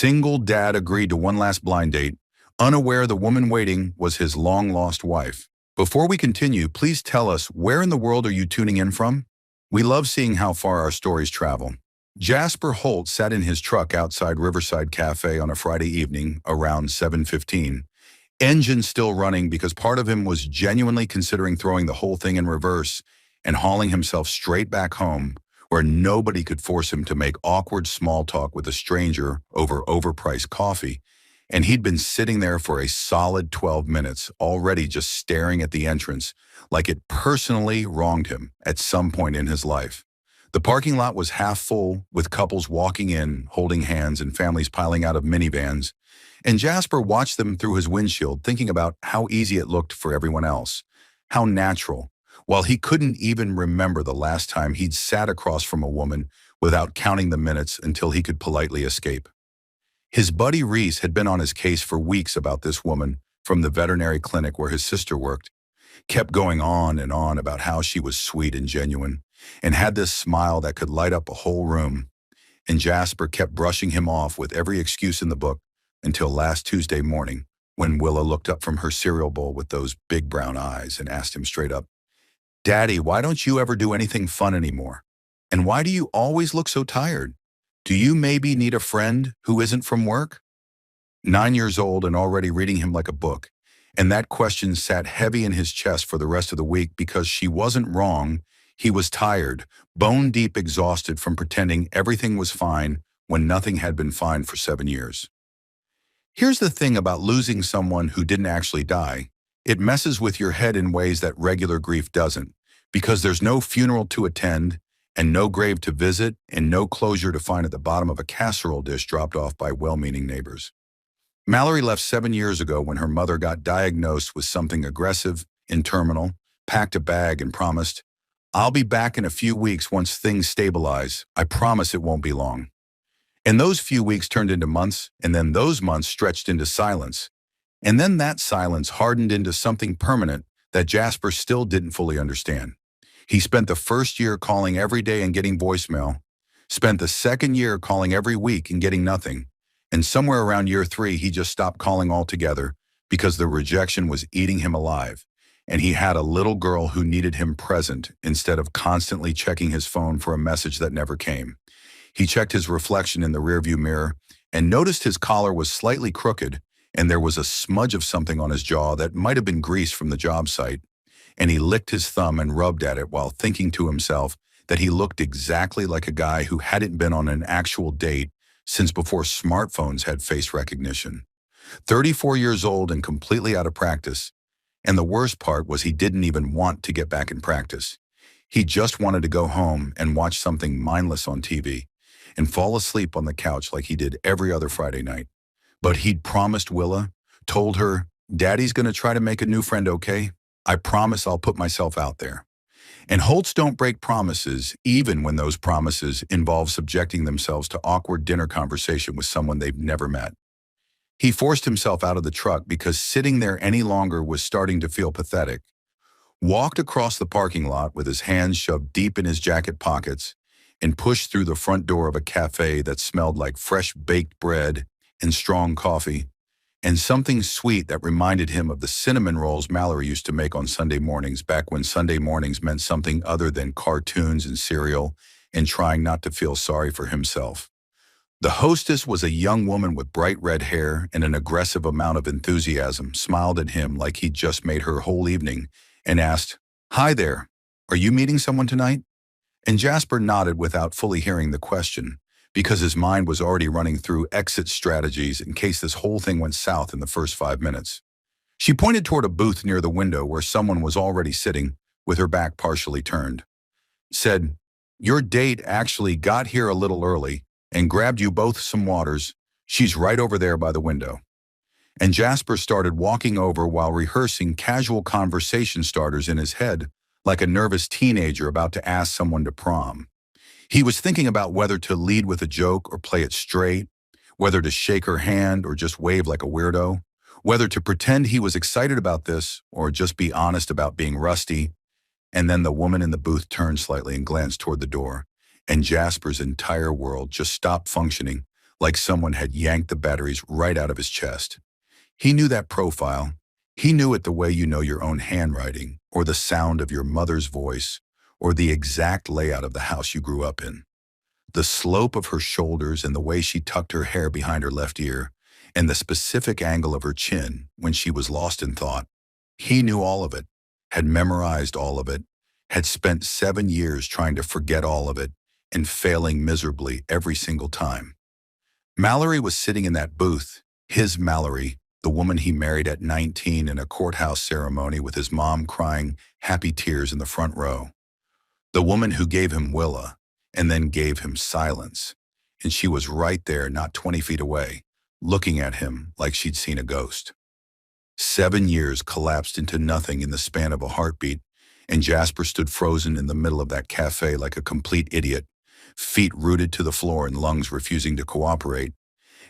Single dad agreed to one last blind date, unaware the woman waiting was his long-lost wife. Before we continue, please tell us, where in the world are you tuning in from? We love seeing how far our stories travel. Jasper Holt sat in his truck outside Riverside Cafe on a Friday evening around 7:15, engine still running because part of him was genuinely considering throwing the whole thing in reverse and hauling himself straight back home, where nobody could force him to make awkward small talk with a stranger over overpriced coffee. And he'd been sitting there for a solid 12 minutes, already just staring at the entrance, like it personally wronged him at some point in his life. The parking lot was half full, with couples walking in, holding hands, and families piling out of minivans. And Jasper watched them through his windshield, thinking about how easy it looked for everyone else, how natural, while he couldn't even remember the last time he'd sat across from a woman without counting the minutes until he could politely escape. His buddy Reese had been on his case for weeks about this woman from the veterinary clinic where his sister worked, kept going on and on about how she was sweet and genuine, and had this smile that could light up a whole room. And Jasper kept brushing him off with every excuse in the book until last Tuesday morning, when Willa looked up from her cereal bowl with those big brown eyes and asked him straight up, "Daddy, why don't you ever do anything fun anymore? And why do you always look so tired? Do you maybe need a friend who isn't from work?" 9 years old and already reading him like a book. And that question sat heavy in his chest for the rest of the week because she wasn't wrong. He was tired, bone deep exhausted from pretending everything was fine when nothing had been fine for 7 years. Here's the thing about losing someone who didn't actually die. It messes with your head in ways that regular grief doesn't, because there's no funeral to attend, and no grave to visit, and no closure to find at the bottom of a casserole dish dropped off by well-meaning neighbors. Mallory left 7 years ago when her mother got diagnosed with something aggressive and terminal, packed a bag and promised, "I'll be back in a few weeks once things stabilize. I promise it won't be long." And those few weeks turned into months, and then those months stretched into silence. And then that silence hardened into something permanent that Jasper still didn't fully understand. He spent the first year calling every day and getting voicemail, spent the second year calling every week and getting nothing, and somewhere around year 3 he just stopped calling altogether because the rejection was eating him alive, and he had a little girl who needed him present instead of constantly checking his phone for a message that never came. He checked his reflection in the rearview mirror and noticed his collar was slightly crooked, and there was a smudge of something on his jaw that might have been grease from the job site. And he licked his thumb and rubbed at it while thinking to himself that he looked exactly like a guy who hadn't been on an actual date since before smartphones had face recognition. 34 years old and completely out of practice. And the worst part was he didn't even want to get back in practice. He just wanted to go home and watch something mindless on TV and fall asleep on the couch like he did every other Friday night. But he'd promised Willa, told her, "Daddy's going to try to make a new friend, okay? I promise I'll put myself out there." And Holtz don't break promises, even when those promises involve subjecting themselves to awkward dinner conversation with someone they've never met. He forced himself out of the truck because sitting there any longer was starting to feel pathetic, walked across the parking lot with his hands shoved deep in his jacket pockets, and pushed through the front door of a cafe that smelled like fresh baked bread and strong coffee, and something sweet that reminded him of the cinnamon rolls Mallory used to make on Sunday mornings, back when Sunday mornings meant something other than cartoons and cereal, and trying not to feel sorry for himself. The hostess was a young woman with bright red hair and an aggressive amount of enthusiasm, smiled at him like he'd just made her whole evening, and asked, "Hi there, are you meeting someone tonight?" And Jasper nodded without fully hearing the question, because his mind was already running through exit strategies in case this whole thing went south in the first 5 minutes. She pointed toward a booth near the window where someone was already sitting, with her back partially turned. Said, "Your date actually got here a little early and grabbed you both some waters. She's right over there by the window." And Jasper started walking over while rehearsing casual conversation starters in his head, like a nervous teenager about to ask someone to prom. He was thinking about whether to lead with a joke or play it straight, whether to shake her hand or just wave like a weirdo, whether to pretend he was excited about this or just be honest about being rusty. And then the woman in the booth turned slightly and glanced toward the door, and Jasper's entire world just stopped functioning, like someone had yanked the batteries right out of his chest. He knew that profile. He knew it the way you know your own handwriting, or the sound of your mother's voice, or the exact layout of the house you grew up in. The slope of her shoulders and the way she tucked her hair behind her left ear, and the specific angle of her chin when she was lost in thought. He knew all of it, had memorized all of it, had spent 7 years trying to forget all of it, and failing miserably every single time. Mallory was sitting in that booth, his Mallory, the woman he married at 19 in a courthouse ceremony with his mom crying happy tears in the front row. The woman who gave him Willa and then gave him silence. And she was right there, not 20 feet away, looking at him like she'd seen a ghost. 7 years collapsed into nothing in the span of a heartbeat, and Jasper stood frozen in the middle of that cafe like a complete idiot, feet rooted to the floor and lungs refusing to cooperate,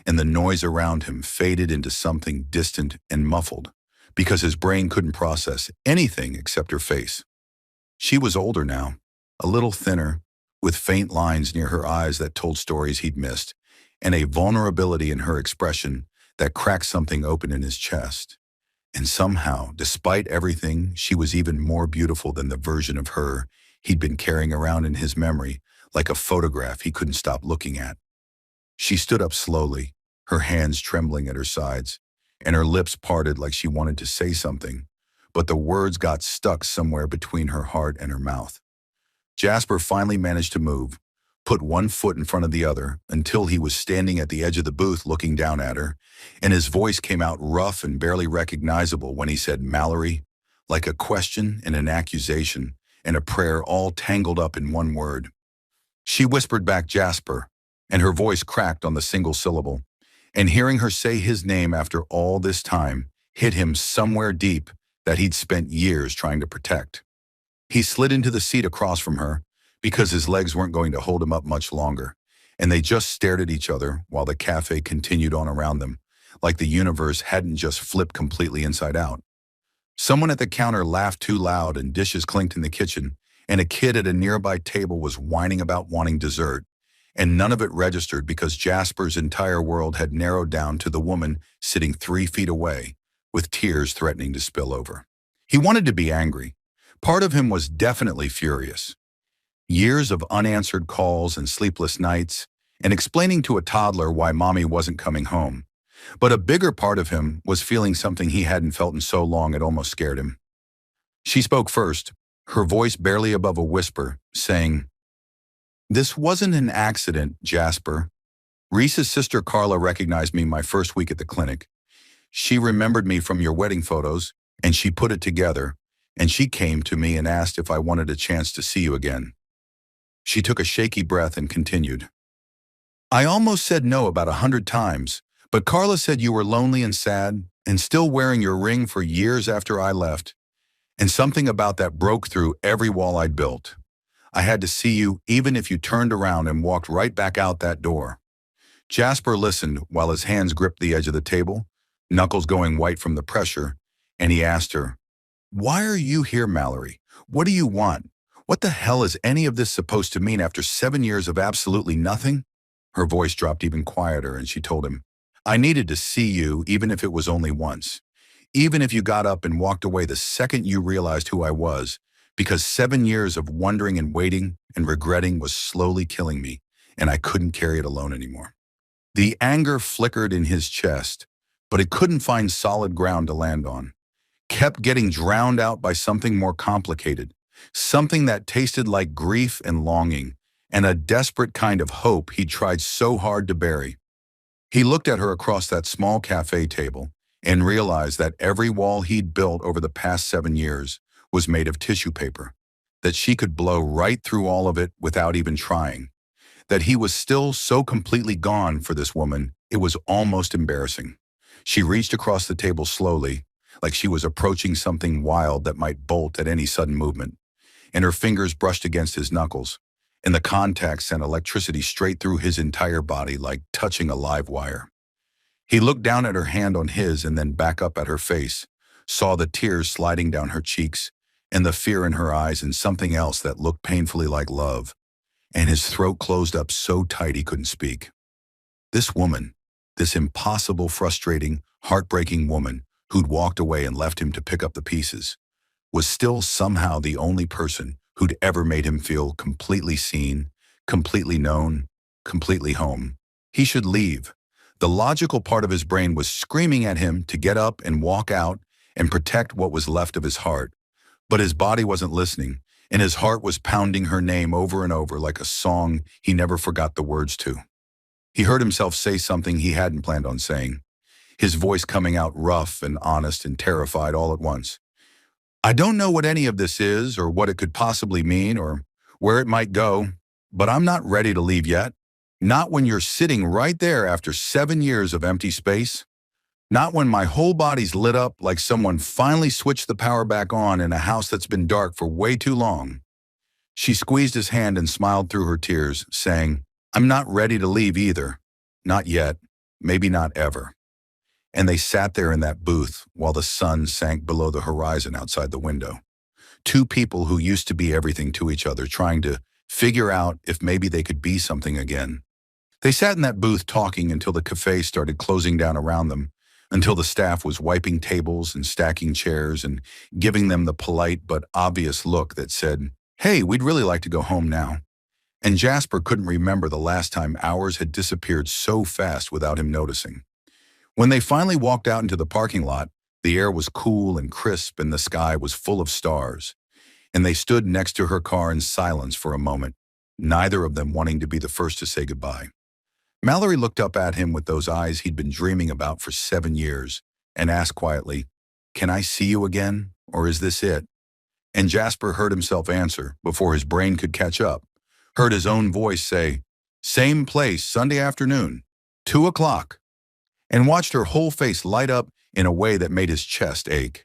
and the noise around him faded into something distant and muffled, because his brain couldn't process anything except her face. She was older now, a little thinner, with faint lines near her eyes that told stories he'd missed, and a vulnerability in her expression that cracked something open in his chest. And somehow, despite everything, she was even more beautiful than the version of her he'd been carrying around in his memory, like a photograph he couldn't stop looking at. She stood up slowly, her hands trembling at her sides, and her lips parted like she wanted to say something, but the words got stuck somewhere between her heart and her mouth. Jasper finally managed to move, put one foot in front of the other until he was standing at the edge of the booth looking down at her, and his voice came out rough and barely recognizable when he said Mallory, like a question and an accusation and a prayer all tangled up in one word. She whispered back Jasper, and her voice cracked on the single syllable, and hearing her say his name after all this time hit him somewhere deep that he'd spent years trying to protect. He slid into the seat across from her because his legs weren't going to hold him up much longer, and they just stared at each other while the cafe continued on around them, like the universe hadn't just flipped completely inside out. Someone at the counter laughed too loud and dishes clinked in the kitchen, and a kid at a nearby table was whining about wanting dessert, and none of it registered because Jasper's entire world had narrowed down to the woman sitting 3 feet away, with tears threatening to spill over. He wanted to be angry. Part of him was definitely furious. Years of unanswered calls and sleepless nights, and explaining to a toddler why mommy wasn't coming home. But a bigger part of him was feeling something he hadn't felt in so long it almost scared him. She spoke first, her voice barely above a whisper, saying, "This wasn't an accident, Jasper. Reese's sister Carla recognized me my first week at the clinic. She remembered me from your wedding photos, and she put it together, and she came to me and asked if I wanted a chance to see you again." She took a shaky breath and continued. "I almost said no about 100 times, but Carla said you were lonely and sad, and still wearing your ring for years after I left, and something about that broke through every wall I'd built. I had to see you even if you turned around and walked right back out that door." Jasper listened while his hands gripped the edge of the table, knuckles going white from the pressure, and he asked her, "Why are you here, Mallory? What do you want? What the hell is any of this supposed to mean after 7 years of absolutely nothing?" Her voice dropped even quieter, and she told him, "I needed to see you even if it was only once. Even if you got up and walked away the second you realized who I was, because 7 years of wondering and waiting and regretting was slowly killing me, and I couldn't carry it alone anymore." The anger flickered in his chest, but it couldn't find solid ground to land on. Kept getting drowned out by something more complicated, something that tasted like grief and longing, and a desperate kind of hope he tried so hard to bury. He looked at her across that small cafe table and realized that every wall he'd built over the past 7 years was made of tissue paper, that she could blow right through all of it without even trying, that he was still so completely gone for this woman, it was almost embarrassing. She reached across the table slowly, like she was approaching something wild that might bolt at any sudden movement, and her fingers brushed against his knuckles, and the contact sent electricity straight through his entire body like touching a live wire. He looked down at her hand on his and then back up at her face, saw the tears sliding down her cheeks, and the fear in her eyes and something else that looked painfully like love, and his throat closed up so tight he couldn't speak. This woman, this impossible, frustrating, heartbreaking woman who'd walked away and left him to pick up the pieces, was still somehow the only person who'd ever made him feel completely seen, completely known, completely home. He should leave. The logical part of his brain was screaming at him to get up and walk out and protect what was left of his heart. But his body wasn't listening, and his heart was pounding her name over and over like a song he never forgot the words to. He heard himself say something he hadn't planned on saying, his voice coming out rough and honest and terrified all at once. I don't know what any of this is or what it could possibly mean or where it might go, but I'm not ready to leave yet. Not when you're sitting right there after 7 years of empty space. Not when my whole body's lit up like someone finally switched the power back on in a house that's been dark for way too long. She squeezed his hand and smiled through her tears, saying, I'm not ready to leave either. Not yet. Maybe not ever. And they sat there in that booth while the sun sank below the horizon outside the window. Two people who used to be everything to each other, trying to figure out if maybe they could be something again. They sat in that booth talking until the cafe started closing down around them, until the staff was wiping tables and stacking chairs and giving them the polite but obvious look that said, hey, we'd really like to go home now. And Jasper couldn't remember the last time hours had disappeared so fast without him noticing. When they finally walked out into the parking lot, the air was cool and crisp and the sky was full of stars. And they stood next to her car in silence for a moment, neither of them wanting to be the first to say goodbye. Mallory looked up at him with those eyes he'd been dreaming about for 7 years and asked quietly, can I see you again, or is this it? And Jasper heard himself answer before his brain could catch up, heard his own voice say, same place, Sunday afternoon, 2 o'clock, and watched her whole face light up in a way that made his chest ache.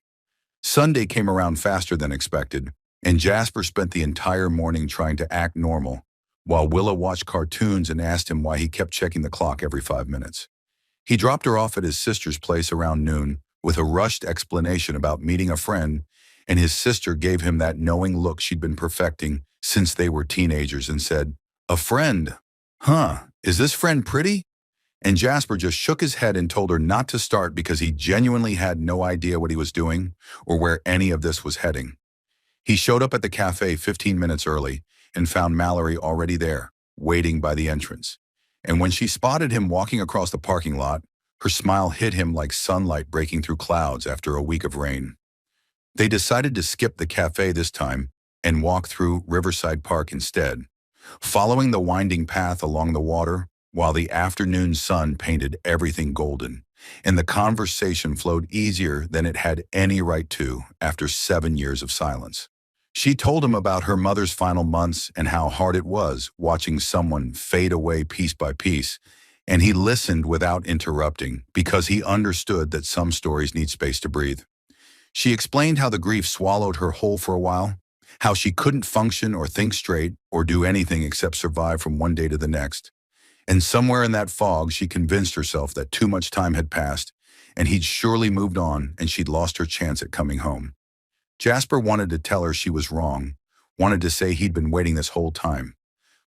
Sunday came around faster than expected, and Jasper spent the entire morning trying to act normal, while Willa watched cartoons and asked him why he kept checking the clock every 5 minutes. He dropped her off at his sister's place around noon with a rushed explanation about meeting a friend, and his sister gave him that knowing look she'd been perfecting since they were teenagers and said, a friend? Huh, is this friend pretty? And Jasper just shook his head and told her not to start because he genuinely had no idea what he was doing or where any of this was heading. He showed up at the cafe 15 minutes early and found Mallory already there, waiting by the entrance. And when she spotted him walking across the parking lot, her smile hit him like sunlight breaking through clouds after a week of rain. They decided to skip the cafe this time and walk through Riverside Park instead, following the winding path along the water while the afternoon sun painted everything golden, and the conversation flowed easier than it had any right to after 7 years of silence. She told him about her mother's final months and how hard it was watching someone fade away piece by piece, and he listened without interrupting because he understood that some stories need space to breathe. She explained how the grief swallowed her whole for a while, how she couldn't function or think straight or do anything except survive from one day to the next. And somewhere in that fog, she convinced herself that too much time had passed and he'd surely moved on and she'd lost her chance at coming home. Jasper wanted to tell her she was wrong, wanted to say he'd been waiting this whole time.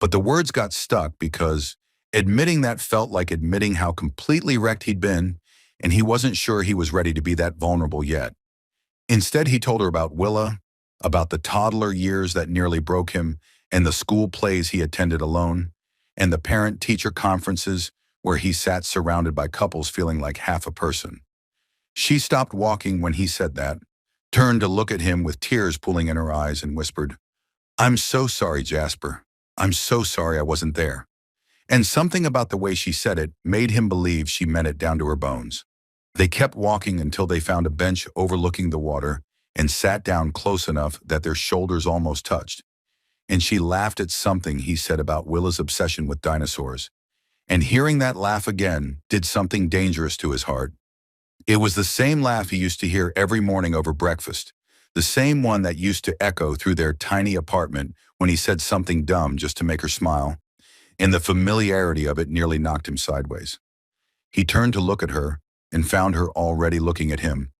But the words got stuck because admitting that felt like admitting how completely wrecked he'd been, and he wasn't sure he was ready to be that vulnerable yet. Instead, he told her about Willa, about the toddler years that nearly broke him, and the school plays he attended alone, and the parent-teacher conferences where he sat surrounded by couples feeling like half a person. She stopped walking when he said that, turned to look at him with tears pooling in her eyes and whispered, I'm so sorry, Jasper. I'm so sorry I wasn't there. And something about the way she said it made him believe she meant it down to her bones. They kept walking until they found a bench overlooking the water and sat down close enough that their shoulders almost touched. And she laughed at something he said about Willa's obsession with dinosaurs. And hearing that laugh again did something dangerous to his heart. It was the same laugh he used to hear every morning over breakfast, the same one that used to echo through their tiny apartment when he said something dumb just to make her smile, and the familiarity of it nearly knocked him sideways. He turned to look at her and found her already looking at him,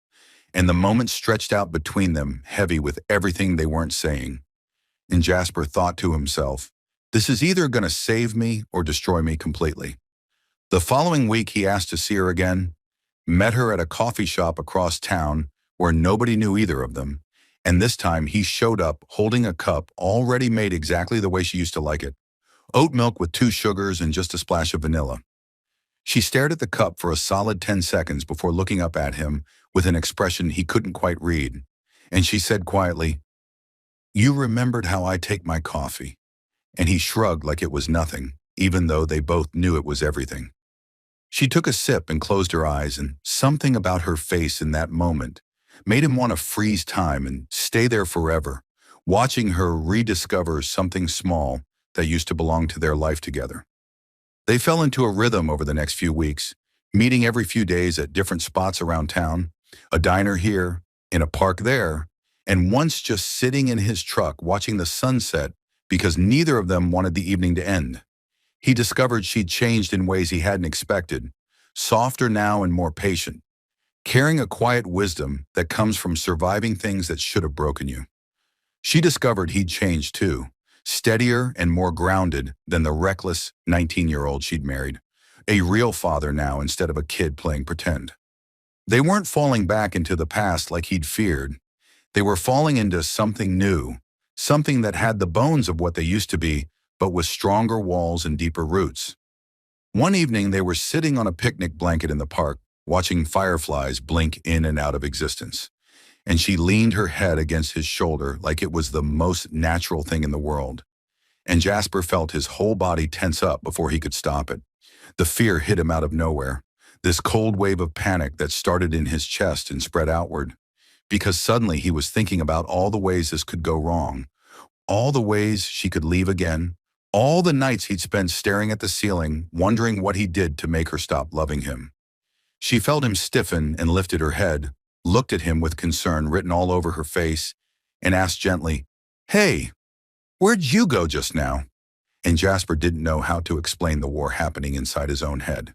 and the moment stretched out between them, heavy with everything they weren't saying. And Jasper thought to himself, this is either going to save me or destroy me completely. The following week, he asked to see her again, met her at a coffee shop across town where nobody knew either of them, and this time he showed up holding a cup already made exactly the way she used to like it. Oat milk with 2 sugars and just a splash of vanilla. She stared at the cup for a solid 10 seconds before looking up at him with an expression he couldn't quite read. And she said quietly, "You remembered how I take my coffee." And he shrugged like it was nothing, even though they both knew it was everything. She took a sip and closed her eyes, and something about her face in that moment made him want to freeze time and stay there forever, watching her rediscover something small that used to belong to their life together. They fell into a rhythm over the next few weeks, meeting every few days at different spots around town, a diner here, in a park there, and once just sitting in his truck watching the sunset because neither of them wanted the evening to end. He discovered she'd changed in ways he hadn't expected, softer now and more patient, carrying a quiet wisdom that comes from surviving things that should have broken you. She discovered he'd changed too, steadier and more grounded than the reckless 19-year-old she'd married, a real father now instead of a kid playing pretend. They weren't falling back into the past like he'd feared. They were falling into something new, something that had the bones of what they used to be, but with stronger walls and deeper roots. One evening, they were sitting on a picnic blanket in the park, watching fireflies blink in and out of existence. And she leaned her head against his shoulder like it was the most natural thing in the world. And Jasper felt his whole body tense up before he could stop it. The fear hit him out of nowhere, this cold wave of panic that started in his chest and spread outward. Because suddenly he was thinking about all the ways this could go wrong, all the ways she could leave again, all the nights he'd spent staring at the ceiling, wondering what he did to make her stop loving him. She felt him stiffen and lifted her head, looked at him with concern written all over her face, and asked gently, "Hey, where'd you go just now?" And Jasper didn't know how to explain the war happening inside his own head.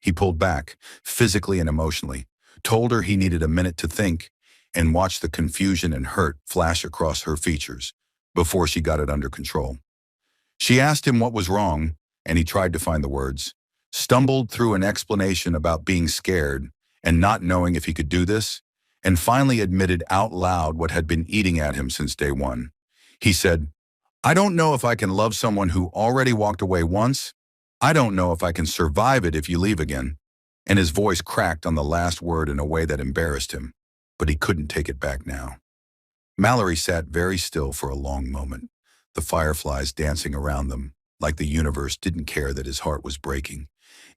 He pulled back, physically and emotionally, told her he needed a minute to think, and watched the confusion and hurt flash across her features before she got it under control. She asked him what was wrong, and he tried to find the words, stumbled through an explanation about being scared and not knowing if he could do this, and finally admitted out loud what had been eating at him since day one. He said, "I don't know if I can love someone who already walked away once. I don't know if I can survive it if you leave again." And his voice cracked on the last word in a way that embarrassed him, but he couldn't take it back now. Mallory sat very still for a long moment, the fireflies dancing around them, like the universe didn't care that his heart was breaking.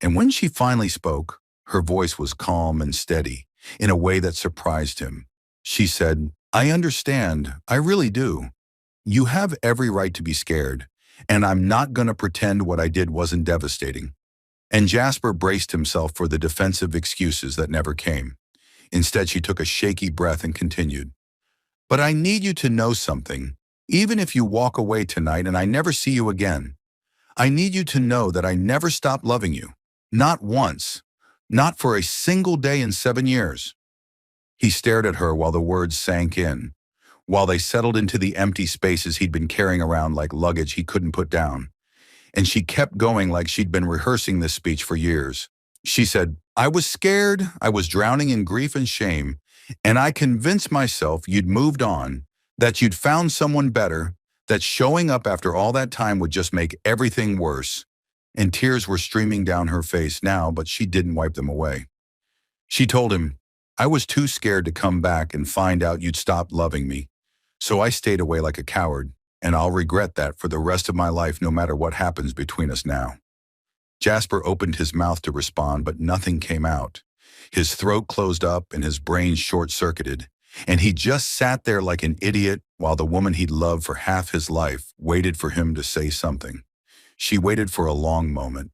And when she finally spoke, her voice was calm and steady, in a way that surprised him. She said, "I understand, I really do. You have every right to be scared, and I'm not going to pretend what I did wasn't devastating." And Jasper braced himself for the defensive excuses that never came. Instead, she took a shaky breath and continued, "But I need you to know something. Even if you walk away tonight and I never see you again, I need you to know that I never stopped loving you. Not once. Not for a single day in 7 years." He stared at her while the words sank in, while they settled into the empty spaces he'd been carrying around like luggage he couldn't put down. And she kept going like she'd been rehearsing this speech for years. She said, "I was scared, I was drowning in grief and shame, and I convinced myself you'd moved on, that you'd found someone better, that showing up after all that time would just make everything worse." And tears were streaming down her face now, but she didn't wipe them away. She told him, "I was too scared to come back and find out you'd stopped loving me, so I stayed away like a coward, and I'll regret that for the rest of my life no matter what happens between us now." Jasper opened his mouth to respond, but nothing came out. His throat closed up and his brain short-circuited, and he just sat there like an idiot while the woman he'd loved for half his life waited for him to say something. She waited for a long moment,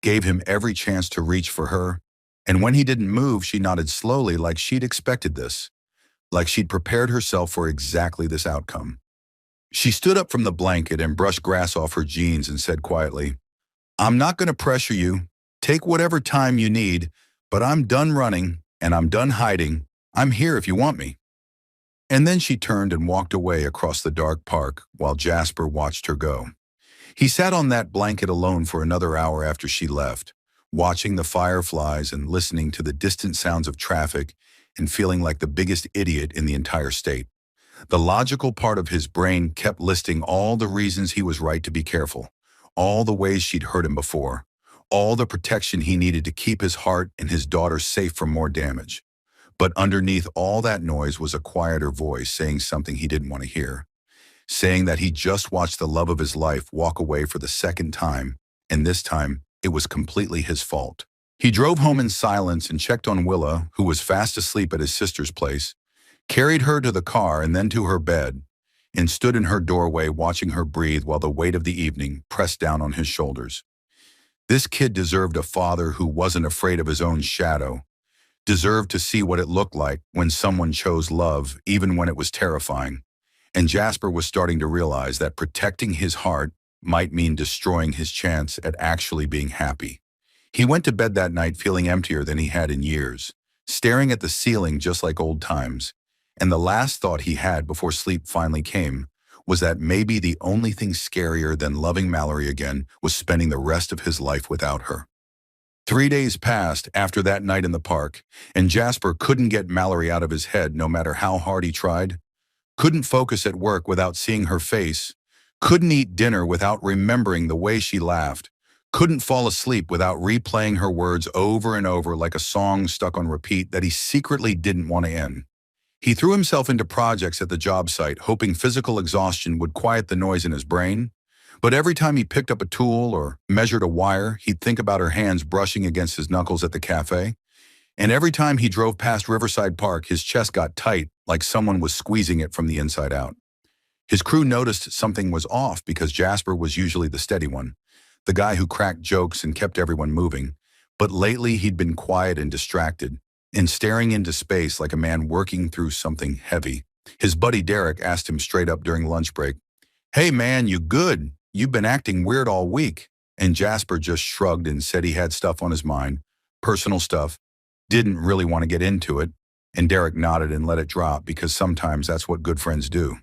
gave him every chance to reach for her, and when he didn't move, she nodded slowly like she'd expected this, like she'd prepared herself for exactly this outcome. She stood up from the blanket and brushed grass off her jeans and said quietly, "I'm not going to pressure you. Take whatever time you need, but I'm done running and I'm done hiding. I'm here if you want me." And then she turned and walked away across the dark park while Jasper watched her go. He sat on that blanket alone for another hour after she left, watching the fireflies and listening to the distant sounds of traffic and feeling like the biggest idiot in the entire state. The logical part of his brain kept listing all the reasons he was right to be careful, all the ways she'd hurt him before, all the protection he needed to keep his heart and his daughter safe from more damage. But underneath all that noise was a quieter voice saying something he didn't want to hear, saying that he just watched the love of his life walk away for the second time, and this time it was completely his fault. He drove home in silence and checked on Willa, who was fast asleep at his sister's place, carried her to the car and then to her bed, and stood in her doorway watching her breathe while the weight of the evening pressed down on his shoulders. This kid deserved a father who wasn't afraid of his own shadow, deserved to see what it looked like when someone chose love, even when it was terrifying. And Jasper was starting to realize that protecting his heart might mean destroying his chance at actually being happy. He went to bed that night feeling emptier than he had in years, staring at the ceiling just like old times. And the last thought he had before sleep finally came was that maybe the only thing scarier than loving Mallory again was spending the rest of his life without her. 3 days passed after that night in the park, and Jasper couldn't get Mallory out of his head no matter how hard he tried, couldn't focus at work without seeing her face, couldn't eat dinner without remembering the way she laughed, couldn't fall asleep without replaying her words over and over like a song stuck on repeat that he secretly didn't want to end. He threw himself into projects at the job site, hoping physical exhaustion would quiet the noise in his brain. But every time he picked up a tool or measured a wire, he'd think about her hands brushing against his knuckles at the cafe. And every time he drove past Riverside Park, his chest got tight, like someone was squeezing it from the inside out. His crew noticed something was off because Jasper was usually the steady one, the guy who cracked jokes and kept everyone moving. But lately he'd been quiet and distracted, and staring into space like a man working through something heavy. His buddy Derek asked him straight up during lunch break, "Hey man, you good? You've been acting weird all week." And Jasper just shrugged and said he had stuff on his mind, personal stuff, didn't really want to get into it, and Derek nodded and let it drop because sometimes that's what good friends do.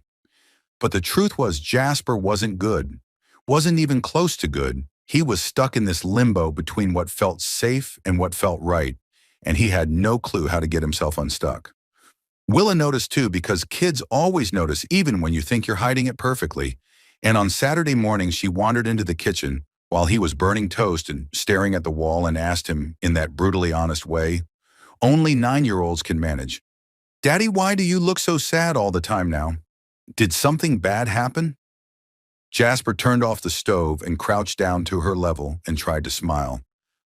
But the truth was Jasper wasn't good, wasn't even close to good. He was stuck in this limbo between what felt safe and what felt right, and he had no clue how to get himself unstuck. Willa noticed too because kids always notice even when you think you're hiding it perfectly, and on Saturday morning she wandered into the kitchen while he was burning toast and staring at the wall and asked him in that brutally honest way only 9-year-olds can manage, "Daddy, why do you look so sad all the time now? Did something bad happen?" Jasper turned off the stove and crouched down to her level and tried to smile.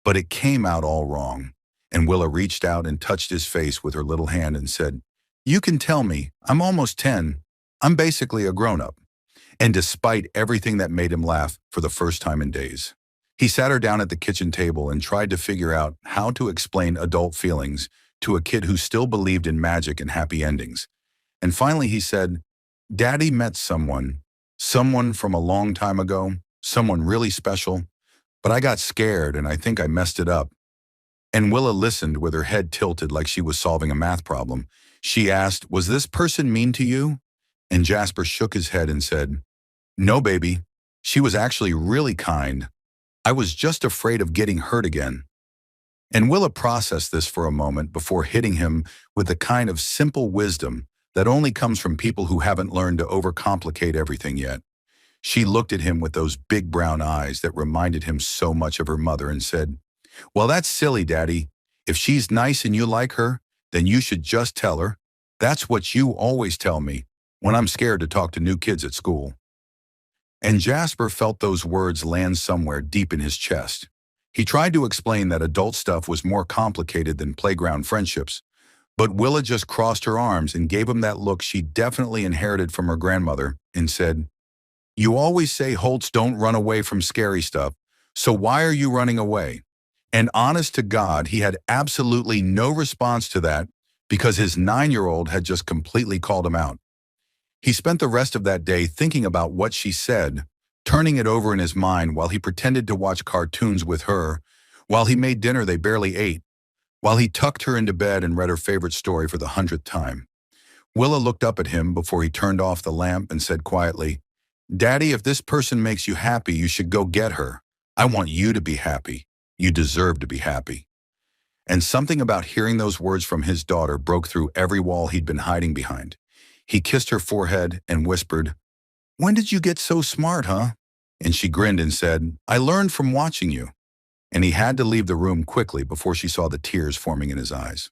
But it came out all wrong, and Willa reached out and touched his face with her little hand and said, "You can tell me, I'm almost 10. I'm basically a grown-up." And despite everything that made him laugh for the first time in days, he sat her down at the kitchen table and tried to figure out how to explain adult feelings to a kid who still believed in magic and happy endings. And finally he said, "Daddy met someone from a long time ago, someone really special, but I got scared and I think I messed it up." And Willa listened with her head tilted like she was solving a math problem. She asked, "Was this person mean to you?" And Jasper shook his head and said, "No, baby. She was actually really kind. I was just afraid of getting hurt again." And Willa processed this for a moment before hitting him with the kind of simple wisdom that only comes from people who haven't learned to overcomplicate everything yet. She looked at him with those big brown eyes that reminded him so much of her mother and said, "Well, that's silly, Daddy. If she's nice and you like her, then you should just tell her. That's what you always tell me when I'm scared to talk to new kids at school." And Jasper felt those words land somewhere deep in his chest. He tried to explain that adult stuff was more complicated than playground friendships, but Willa just crossed her arms and gave him that look she definitely inherited from her grandmother and said, "You always say Holtz don't run away from scary stuff, so why are you running away?" And honest to God, he had absolutely no response to that because his 9-year-old had just completely called him out. He spent the rest of that day thinking about what she said, turning it over in his mind while he pretended to watch cartoons with her, while he made dinner they barely ate, while he tucked her into bed and read her favorite story for the 100th time. Willa looked up at him before he turned off the lamp and said quietly, "Daddy, if this person makes you happy, you should go get her. I want you to be happy." You deserve to be happy. And something about hearing those words from his daughter broke through every wall he'd been hiding behind. He kissed her forehead and whispered, "When did you get so smart, huh?" And she grinned and said, "I learned from watching you." And he had to leave the room quickly before she saw the tears forming in his eyes.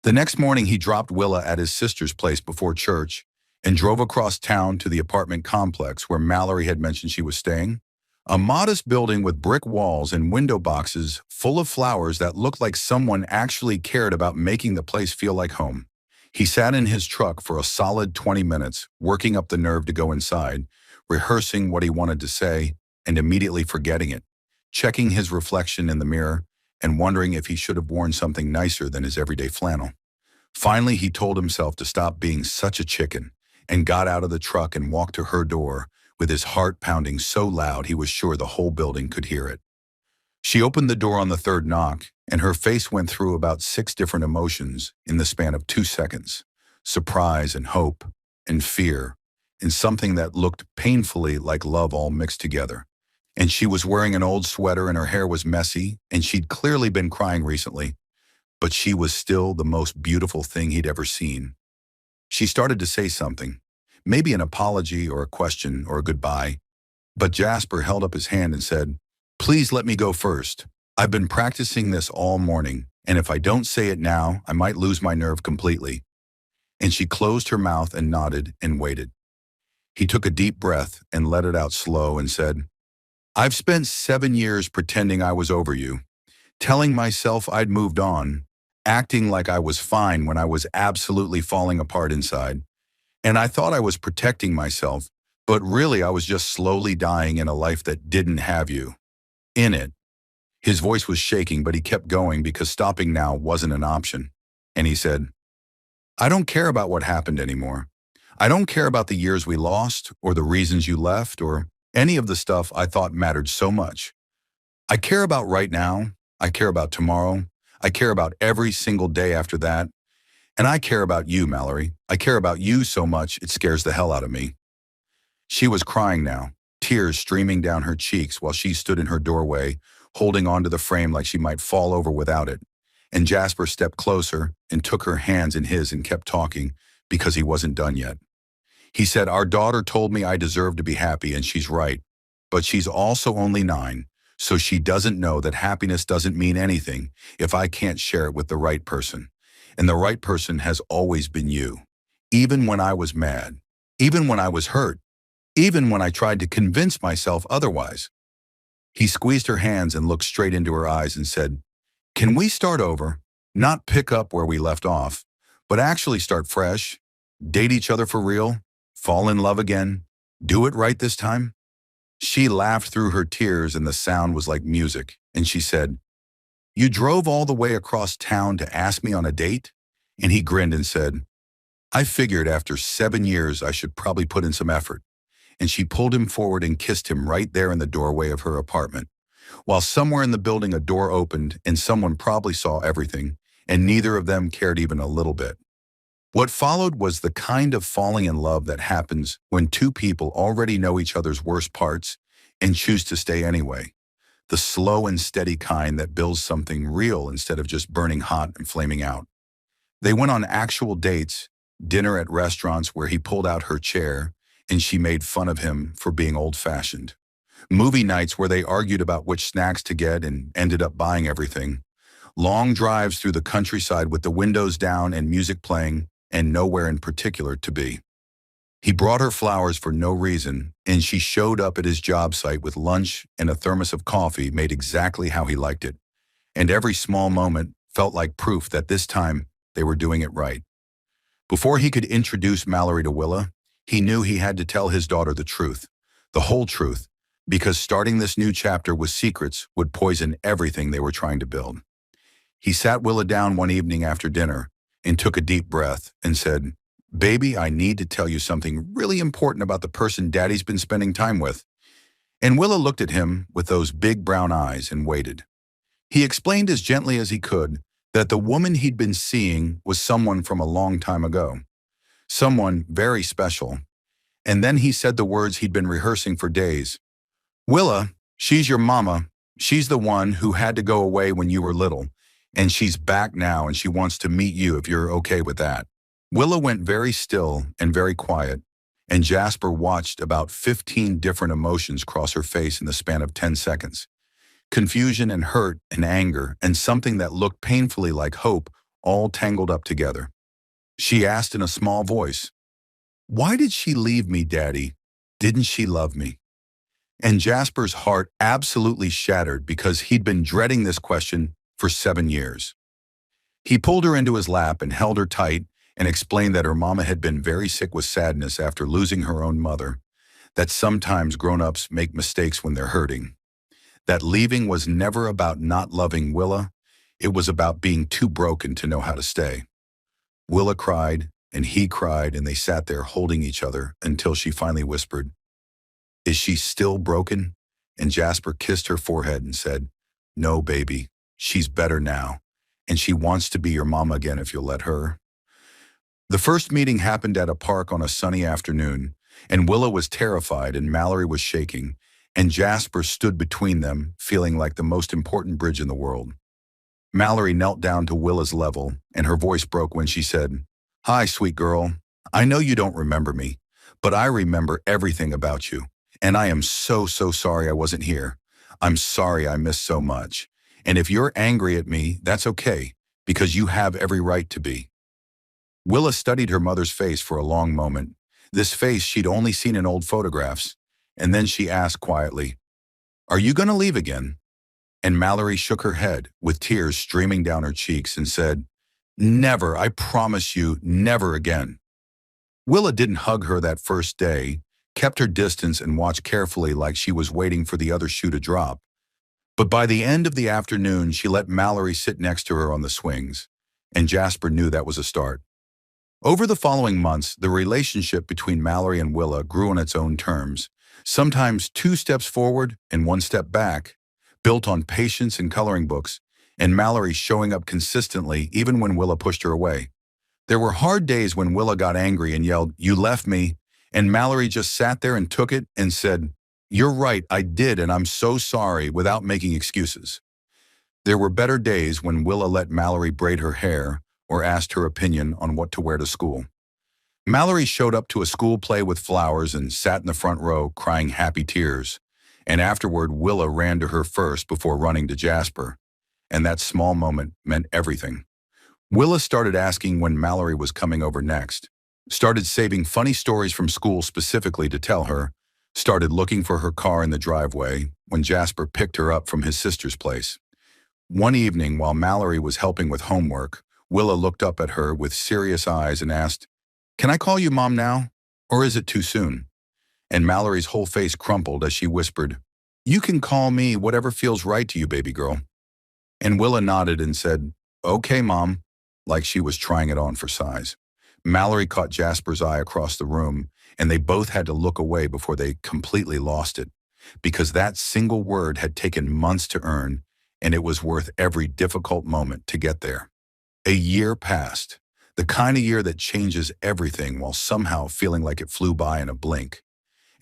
The next morning, he dropped Willa at his sister's place before church and drove across town to the apartment complex where Mallory had mentioned she was staying. A modest building with brick walls and window boxes full of flowers that looked like someone actually cared about making the place feel like home. He sat in his truck for a solid 20 minutes, working up the nerve to go inside, rehearsing what he wanted to say, and immediately forgetting it, checking his reflection in the mirror, and wondering if he should have worn something nicer than his everyday flannel. Finally, he told himself to stop being such a chicken and got out of the truck and walked to her door with his heart pounding so loud he was sure the whole building could hear it. She opened the door on the third knock, and her face went through about 6 different emotions in the span of 2 seconds. Surprise and hope and fear and something that looked painfully like love all mixed together. And she was wearing an old sweater and her hair was messy, and she'd clearly been crying recently, but she was still the most beautiful thing he'd ever seen. She started to say something, maybe an apology or a question or a goodbye, but Jasper held up his hand and said, "Please let me go first. I've been practicing this all morning, and if I don't say it now, I might lose my nerve completely." And she closed her mouth and nodded and waited. He took a deep breath and let it out slow and said, "I've spent 7 years pretending I was over you, telling myself I'd moved on, acting like I was fine when I was absolutely falling apart inside. And I thought I was protecting myself, but really I was just slowly dying in a life that didn't have you in it." His voice was shaking, but he kept going because stopping now wasn't an option. And he said, "I don't care about what happened anymore. I don't care about the years we lost or the reasons you left or any of the stuff I thought mattered so much. I care about right now. I care about tomorrow. I care about every single day after that. And I care about you, Mallory. I care about you so much it scares the hell out of me." She was crying now, tears streaming down her cheeks while she stood in her doorway, holding onto the frame like she might fall over without it. And Jasper stepped closer and took her hands in his and kept talking because he wasn't done yet. He said, "Our daughter told me I deserve to be happy, and she's right. But she's also only 9, so she doesn't know that happiness doesn't mean anything if I can't share it with the right person. And the right person has always been you. Even when I was mad, even when I was hurt, even when I tried to convince myself otherwise." He squeezed her hands and looked straight into her eyes and said, "Can we start over? Not pick up where we left off, but actually start fresh, date each other for real, fall in love again, do it right this time?" She laughed through her tears and the sound was like music, and she said, "You drove all the way across town to ask me on a date?" And he grinned and said, "I figured after 7 years I should probably put in some effort." And she pulled him forward and kissed him right there in the doorway of her apartment. While somewhere in the building a door opened and someone probably saw everything, and neither of them cared even a little bit. What followed was the kind of falling in love that happens when two people already know each other's worst parts and choose to stay anyway. The slow and steady kind that builds something real instead of just burning hot and flaming out. They went on actual dates, dinner at restaurants where he pulled out her chair and she made fun of him for being old-fashioned. Movie nights where they argued about which snacks to get and ended up buying everything. Long drives through the countryside with the windows down and music playing and nowhere in particular to be. He brought her flowers for no reason, and she showed up at his job site with lunch and a thermos of coffee made exactly how he liked it. And every small moment felt like proof that this time they were doing it right. Before he could introduce Mallory to Willa, he knew he had to tell his daughter the truth, the whole truth, because starting this new chapter with secrets would poison everything they were trying to build. He sat Willa down one evening after dinner and took a deep breath and said, "Baby, I need to tell you something really important about the person Daddy's been spending time with." And Willa looked at him with those big brown eyes and waited. He explained as gently as he could that the woman he'd been seeing was someone from a long time ago, someone very special. And then he said the words he'd been rehearsing for days. "Willa, she's your mama. She's the one who had to go away when you were little, and she's back now and she wants to meet you if you're okay with that." Willa went very still and very quiet, and Jasper watched about 15 different emotions cross her face in the span of 10 seconds. Confusion and hurt and anger and something that looked painfully like hope, all tangled up together. She asked in a small voice, "Why did she leave me, Daddy? Didn't she love me?" And Jasper's heart absolutely shattered because he'd been dreading this question for 7 years. He pulled her into his lap and held her tight and explained that her mama had been very sick with sadness after losing her own mother, that sometimes grown-ups make mistakes when they're hurting, that leaving was never about not loving Willa, it was about being too broken to know how to stay. Willa cried, and he cried, and they sat there holding each other until she finally whispered, "Is she still broken?" And Jasper kissed her forehead and said, "No, baby, she's better now, and she wants to be your mama again if you'll let her." The first meeting happened at a park on a sunny afternoon, and Willa was terrified and Mallory was shaking, and Jasper stood between them, feeling like the most important bridge in the world. Mallory knelt down to Willa's level, and her voice broke when she said, "Hi, sweet girl. I know you don't remember me, but I remember everything about you, and I am so sorry I wasn't here. I'm sorry I missed so much. And if you're angry at me, that's okay, because you have every right to be." Willa studied her mother's face for a long moment, this face she'd only seen in old photographs, and then she asked quietly, "Are you going to leave again?" And Mallory shook her head, with tears streaming down her cheeks, and said, "Never, I promise you, never again." Willa didn't hug her that first day, kept her distance and watched carefully like she was waiting for the other shoe to drop. But by the end of the afternoon, she let Mallory sit next to her on the swings, and Jasper knew that was a start. Over the following months, the relationship between Mallory and Willa grew on its own terms, sometimes 2 steps forward and 1 step back, built on patience and coloring books, and Mallory showing up consistently even when Willa pushed her away. There were hard days when Willa got angry and yelled, "You left me," and Mallory just sat there and took it and said, "You're right, I did, and I'm so sorry," without making excuses. There were better days when Willa let Mallory braid her hair or asked her opinion on what to wear to school. Mallory showed up to a school play with flowers and sat in the front row crying happy tears, and afterward Willa ran to her first before running to Jasper, and that small moment meant everything. Willa started asking when Mallory was coming over next, started saving funny stories from school specifically to tell her, started looking for her car in the driveway when Jasper picked her up from his sister's place. One evening, while Mallory was helping with homework, Willa looked up at her with serious eyes and asked, "Can I call you Mom now, or is it too soon?" And Mallory's whole face crumpled as she whispered, "You can call me whatever feels right to you, baby girl." And Willa nodded and said, "Okay, Mom," like she was trying it on for size. Mallory caught Jasper's eye across the room, and they both had to look away before they completely lost it, because that single word had taken months to earn, and it was worth every difficult moment to get there. A year passed, the kind of year that changes everything while somehow feeling like it flew by in a blink.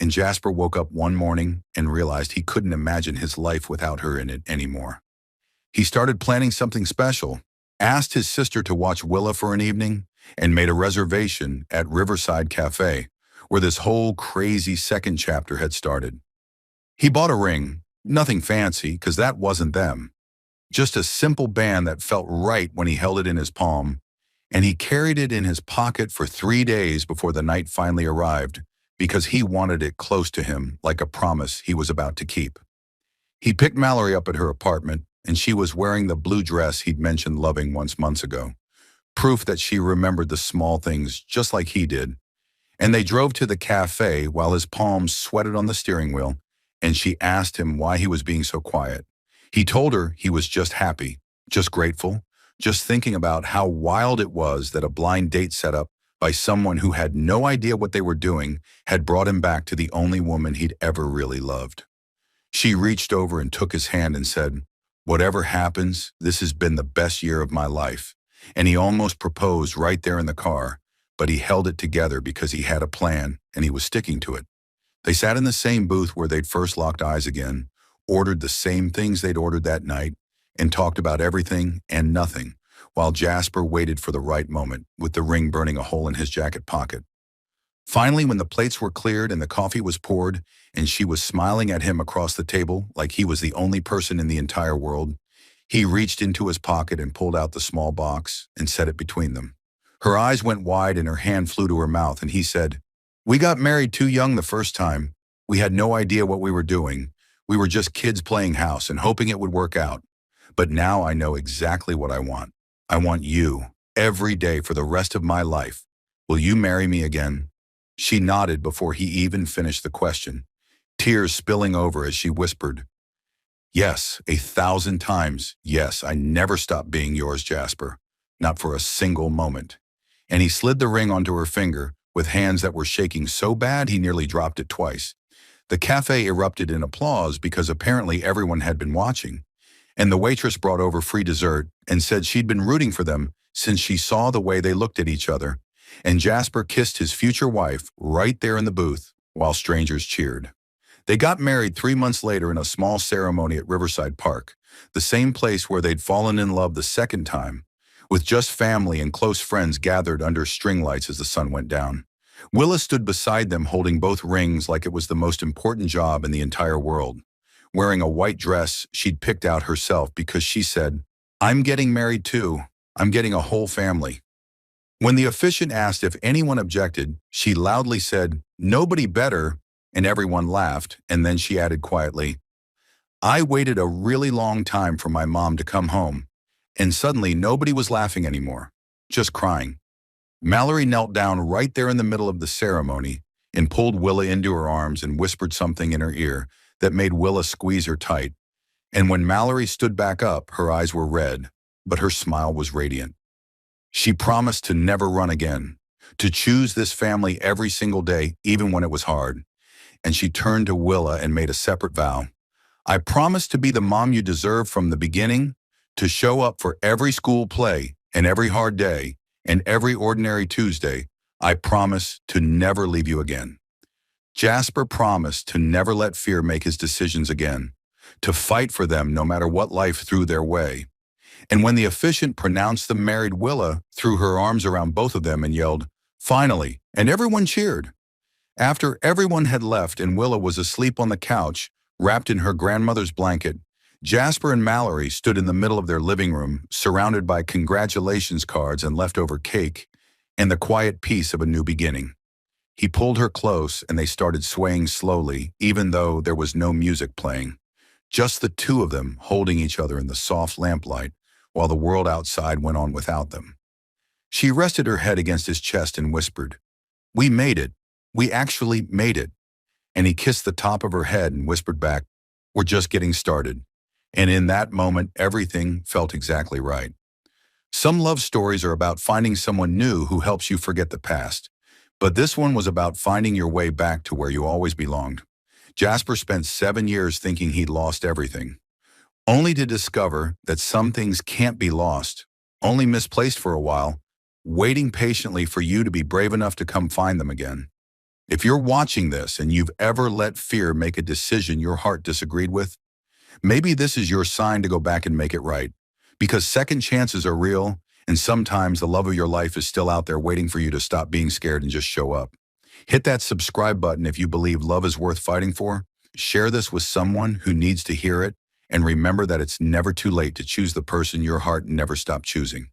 And Jasper woke up one morning and realized he couldn't imagine his life without her in it anymore. He started planning something special, asked his sister to watch Willa for an evening, and made a reservation at Riverside Cafe, where this whole crazy second chapter had started. He bought a ring, nothing fancy, because that wasn't them. Just a simple band that felt right when he held it in his palm, and he carried it in his pocket for 3 days before the night finally arrived, because he wanted it close to him like a promise he was about to keep. He picked Mallory up at her apartment, and she was wearing the blue dress he'd mentioned loving once months ago, proof that she remembered the small things just like he did. And they drove to the cafe while his palms sweated on the steering wheel, and she asked him why he was being so quiet. He told her he was just happy, just grateful, just thinking about how wild it was that a blind date set up by someone who had no idea what they were doing had brought him back to the only woman he'd ever really loved. She reached over and took his hand and said, "Whatever happens, this has been the best year of my life." And he almost proposed right there in the car, but he held it together because he had a plan and he was sticking to it. They sat in the same booth where they'd first locked eyes again, ordered the same things they'd ordered that night, and talked about everything and nothing, while Jasper waited for the right moment, with the ring burning a hole in his jacket pocket. Finally, when the plates were cleared and the coffee was poured, and she was smiling at him across the table like he was the only person in the entire world, he reached into his pocket and pulled out the small box and set it between them. Her eyes went wide and her hand flew to her mouth, and he said, "We got married too young the first time. We had no idea what we were doing. We were just kids playing house and hoping it would work out. But now I know exactly what I want. I want you, every day for the rest of my life. Will you marry me again?" She nodded before he even finished the question, tears spilling over as she whispered, "Yes, 1,000 times, yes, I never stopped being yours, Jasper. Not for a single moment." And he slid the ring onto her finger with hands that were shaking so bad he nearly dropped it twice. The cafe erupted in applause because apparently everyone had been watching, and the waitress brought over free dessert and said she'd been rooting for them since she saw the way they looked at each other, and Jasper kissed his future wife right there in the booth while strangers cheered. They got married 3 months later in a small ceremony at Riverside Park, the same place where they'd fallen in love the second time, with just family and close friends gathered under string lights as the sun went down. Willa stood beside them holding both rings like it was the most important job in the entire world, wearing a white dress she'd picked out herself because she said, "I'm getting married too. I'm getting a whole family." When the officiant asked if anyone objected, she loudly said, "Nobody better," and everyone laughed, and then she added quietly, "I waited a really long time for my mom to come home," and suddenly nobody was laughing anymore, just crying. Mallory knelt down right there in the middle of the ceremony and pulled Willa into her arms and whispered something in her ear that made Willa squeeze her tight. And when Mallory stood back up, her eyes were red, but her smile was radiant. She promised to never run again, to choose this family every single day, even when it was hard. And she turned to Willa and made a separate vow. "I promise to be the mom you deserve from the beginning, to show up for every school play and every hard day and every ordinary Tuesday. I promise to never leave you again." Jasper promised to never let fear make his decisions again, to fight for them no matter what life threw their way. And when the officiant pronounced them married, Willa threw her arms around both of them and yelled, "Finally!" And everyone cheered. After everyone had left and Willa was asleep on the couch, wrapped in her grandmother's blanket, Jasper and Mallory stood in the middle of their living room, surrounded by congratulations cards and leftover cake, and the quiet peace of a new beginning. He pulled her close and they started swaying slowly, even though there was no music playing. Just the two of them holding each other in the soft lamplight, while the world outside went on without them. She rested her head against his chest and whispered, "We made it. We actually made it." And he kissed the top of her head and whispered back, "We're just getting started." And in that moment, everything felt exactly right. Some love stories are about finding someone new who helps you forget the past. But this one was about finding your way back to where you always belonged. Jasper spent 7 years thinking he'd lost everything, only to discover that some things can't be lost, only misplaced for a while, waiting patiently for you to be brave enough to come find them again. If you're watching this and you've ever let fear make a decision your heart disagreed with, maybe this is your sign to go back and make it right. Because second chances are real, and sometimes the love of your life is still out there waiting for you to stop being scared and just show up. Hit that subscribe button if you believe love is worth fighting for. Share this with someone who needs to hear it. And remember that it's never too late to choose the person your heart never stopped choosing.